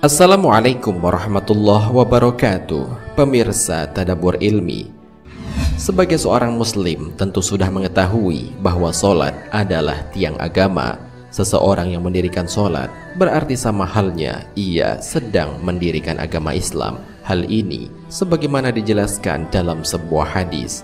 Assalamualaikum warahmatullahi wabarakatuh. Pemirsa Tadabbur Ilmi, sebagai seorang muslim tentu sudah mengetahui bahwa sholat adalah tiang agama. Seseorang yang mendirikan sholat berarti sama halnya ia sedang mendirikan agama Islam. Hal ini sebagaimana dijelaskan dalam sebuah hadis.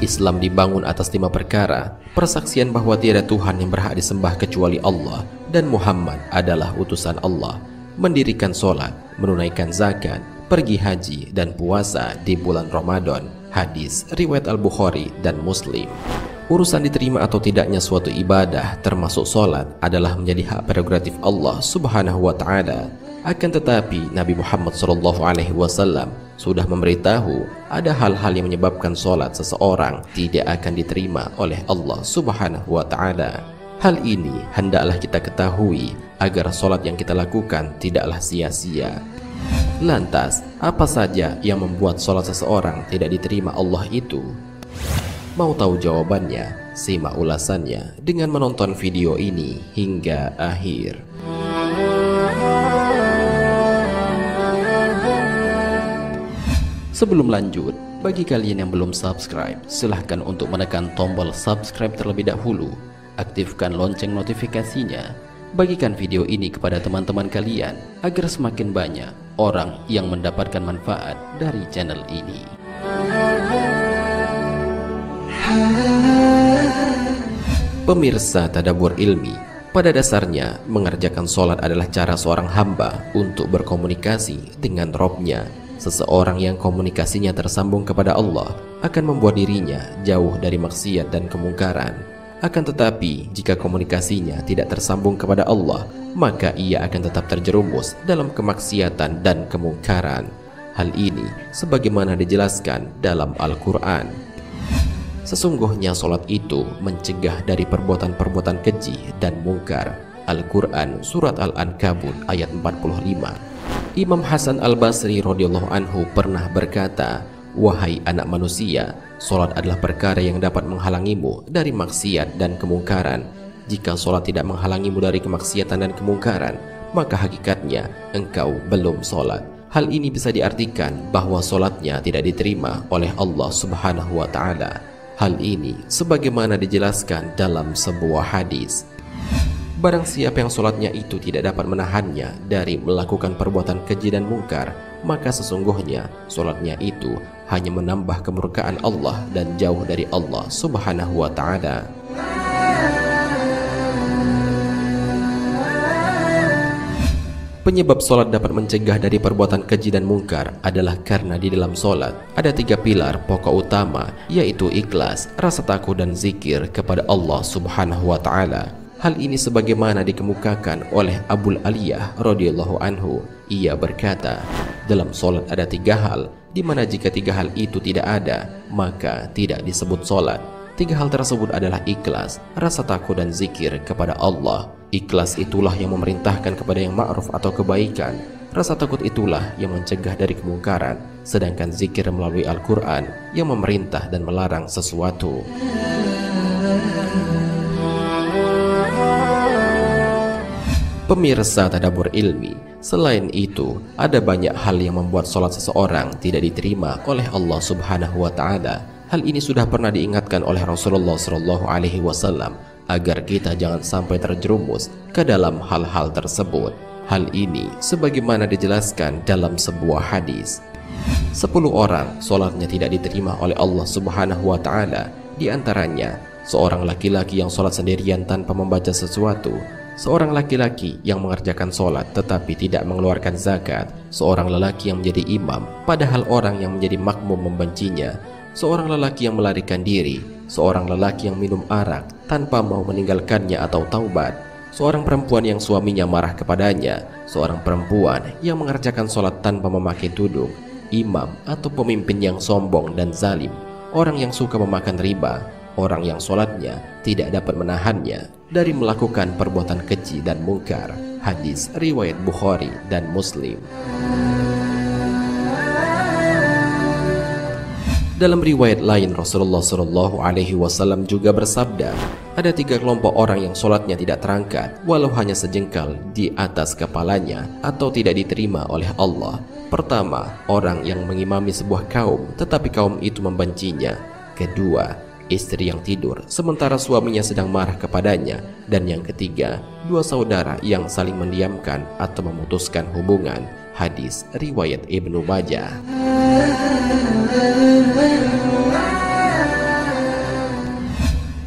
Islam dibangun atas 5 perkara: persaksian bahwa tiada Tuhan yang berhak disembah kecuali Allah dan Muhammad adalah utusan Allah, mendirikan sholat, menunaikan zakat, pergi haji dan puasa di bulan Ramadan. Hadis riwayat Al-Bukhari dan Muslim. Urusan diterima atau tidaknya suatu ibadah termasuk sholat adalah menjadi hak prerogatif Allah Subhanahu wa Ta'ala. Akan tetapi Nabi Muhammad SAW sudah memberitahu ada hal-hal yang menyebabkan sholat seseorang tidak akan diterima oleh Allah Subhanahu wa Ta'ala. Hal ini hendaklah kita ketahui agar sholat yang kita lakukan tidaklah sia-sia. Lantas, apa saja yang membuat sholat seseorang tidak diterima Allah itu? Mau tahu jawabannya? Simak ulasannya dengan menonton video ini hingga akhir. Sebelum lanjut, bagi kalian yang belum subscribe, silahkan untuk menekan tombol subscribe terlebih dahulu. Aktifkan lonceng notifikasinya. Bagikan video ini kepada teman-teman kalian agar semakin banyak orang yang mendapatkan manfaat dari channel ini. Pemirsa Tadabbur Ilmi, pada dasarnya mengerjakan sholat adalah cara seorang hamba untuk berkomunikasi dengan Robnya. Seseorang yang komunikasinya tersambung kepada Allah akan membuat dirinya jauh dari maksiat dan kemungkaran. Akan tetapi jika komunikasinya tidak tersambung kepada Allah, maka ia akan tetap terjerumus dalam kemaksiatan dan kemungkaran. Hal ini sebagaimana dijelaskan dalam Al-Quran. Sesungguhnya sholat itu mencegah dari perbuatan-perbuatan keji dan mungkar. Al-Quran Surat Al-Ankabut ayat 45. Imam Hasan Al-Basri radhiyallahu anhu pernah berkata, "Wahai anak manusia, sholat adalah perkara yang dapat menghalangimu dari maksiat dan kemungkaran. Jika sholat tidak menghalangimu dari kemaksiatan dan kemungkaran, maka hakikatnya engkau belum sholat." Hal ini bisa diartikan bahwa sholatnya tidak diterima oleh Allah Subhanahu wa Ta'ala. Hal ini sebagaimana dijelaskan dalam sebuah hadis. Barang siapa yang sholatnya itu tidak dapat menahannya dari melakukan perbuatan keji dan mungkar, maka sesungguhnya sholatnya itu hanya menambah kemurkaan Allah dan jauh dari Allah Subhanahu wa Ta'ala. Penyebab sholat dapat mencegah dari perbuatan keji dan mungkar adalah karena di dalam sholat ada 3 pilar pokok utama, yaitu ikhlas, rasa takut dan zikir kepada Allah Subhanahu wa Ta'ala. Hal ini sebagaimana dikemukakan oleh Abul Aliyah radhiyallahu anhu. Ia berkata, dalam sholat ada 3 hal, di mana jika 3 hal itu tidak ada, maka tidak disebut sholat. 3 hal tersebut adalah ikhlas, rasa takut dan zikir kepada Allah. Ikhlas itulah yang memerintahkan kepada yang ma'ruf atau kebaikan. Rasa takut itulah yang mencegah dari kemungkaran. Sedangkan zikir melalui Al-Quran yang memerintah dan melarang sesuatu. Pemirsa Tadabbur Ilmi, selain itu ada banyak hal yang membuat sholat seseorang tidak diterima oleh Allah Subhanahu wa Ta'ala. Hal ini sudah pernah diingatkan oleh Rasulullah SAW agar kita jangan sampai terjerumus ke dalam hal-hal tersebut. Hal ini sebagaimana dijelaskan dalam sebuah hadis. 10 orang sholatnya tidak diterima oleh Allah Subhanahu wa Ta'ala. Di antaranya seorang laki-laki yang sholat sendirian tanpa membaca sesuatu, seorang laki-laki yang mengerjakan sholat tetapi tidak mengeluarkan zakat, seorang lelaki yang menjadi imam padahal orang yang menjadi makmum membencinya, seorang lelaki yang melarikan diri, seorang lelaki yang minum arak tanpa mau meninggalkannya atau taubat, seorang perempuan yang suaminya marah kepadanya, seorang perempuan yang mengerjakan sholat tanpa memakai tudung, imam atau pemimpin yang sombong dan zalim, orang yang suka memakan riba, orang yang sholatnya tidak dapat menahannya dari melakukan perbuatan keji dan mungkar. Hadis riwayat Bukhari dan Muslim. Dalam riwayat lain, Rasulullah Shallallahu Alaihi Wasallam juga bersabda, ada 3 kelompok orang yang sholatnya tidak terangkat, walau hanya sejengkal di atas kepalanya, atau tidak diterima oleh Allah. Pertama, orang yang mengimami sebuah kaum, tetapi kaum itu membencinya. Kedua, istri yang tidur sementara suaminya sedang marah kepadanya. Dan yang ketiga, 2 saudara yang saling mendiamkan atau memutuskan hubungan. Hadis riwayat Ibnu Majah.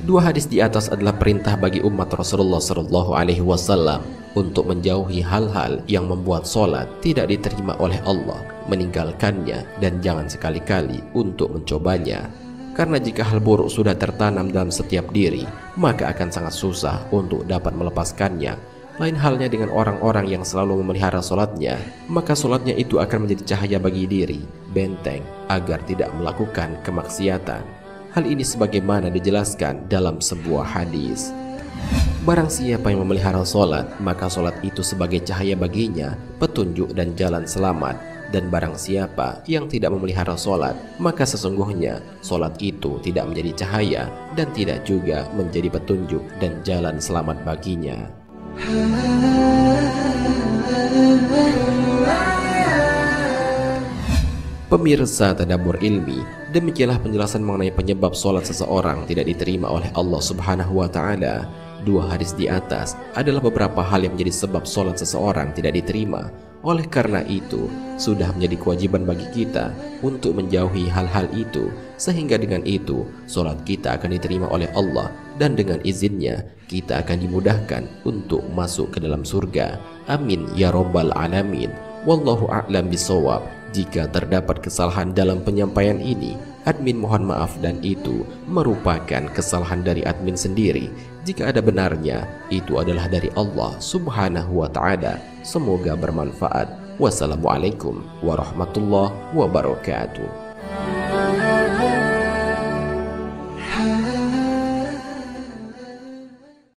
Dua hadis di atas adalah perintah bagi umat Rasulullah Shallallahu Alaihi Wasallam untuk menjauhi hal-hal yang membuat sholat tidak diterima oleh Allah, meninggalkannya, dan jangan sekali-kali untuk mencobanya. Karena jika hal buruk sudah tertanam dalam setiap diri, maka akan sangat susah untuk dapat melepaskannya. Lain halnya dengan orang-orang yang selalu memelihara sholatnya, maka sholatnya itu akan menjadi cahaya bagi diri, benteng agar tidak melakukan kemaksiatan. Hal ini sebagaimana dijelaskan dalam sebuah hadis. Barang siapa yang memelihara sholat, maka sholat itu sebagai cahaya baginya, petunjuk dan jalan selamat. Dan barang siapa yang tidak memelihara sholat, maka sesungguhnya sholat itu tidak menjadi cahaya dan tidak juga menjadi petunjuk dan jalan selamat baginya. Pemirsa Tadabbur Ilmi, demikianlah penjelasan mengenai penyebab sholat seseorang tidak diterima oleh Allah Subhanahu wa Ta'ala. 2 hadis di atas adalah beberapa hal yang menjadi sebab sholat seseorang tidak diterima. Oleh karena itu, sudah menjadi kewajiban bagi kita untuk menjauhi hal-hal itu, sehingga dengan itu sholat kita akan diterima oleh Allah, dan dengan izinnya kita akan dimudahkan untuk masuk ke dalam surga. Amin ya Rabbal Alamin. Wallahu a'lam bishawab. Jika terdapat kesalahan dalam penyampaian ini, admin mohon maaf, dan itu merupakan kesalahan dari admin sendiri. Jika ada benarnya, itu adalah dari Allah Subhanahu wa Ta'ala. Semoga bermanfaat. Wassalamualaikum warahmatullahi wabarakatuh.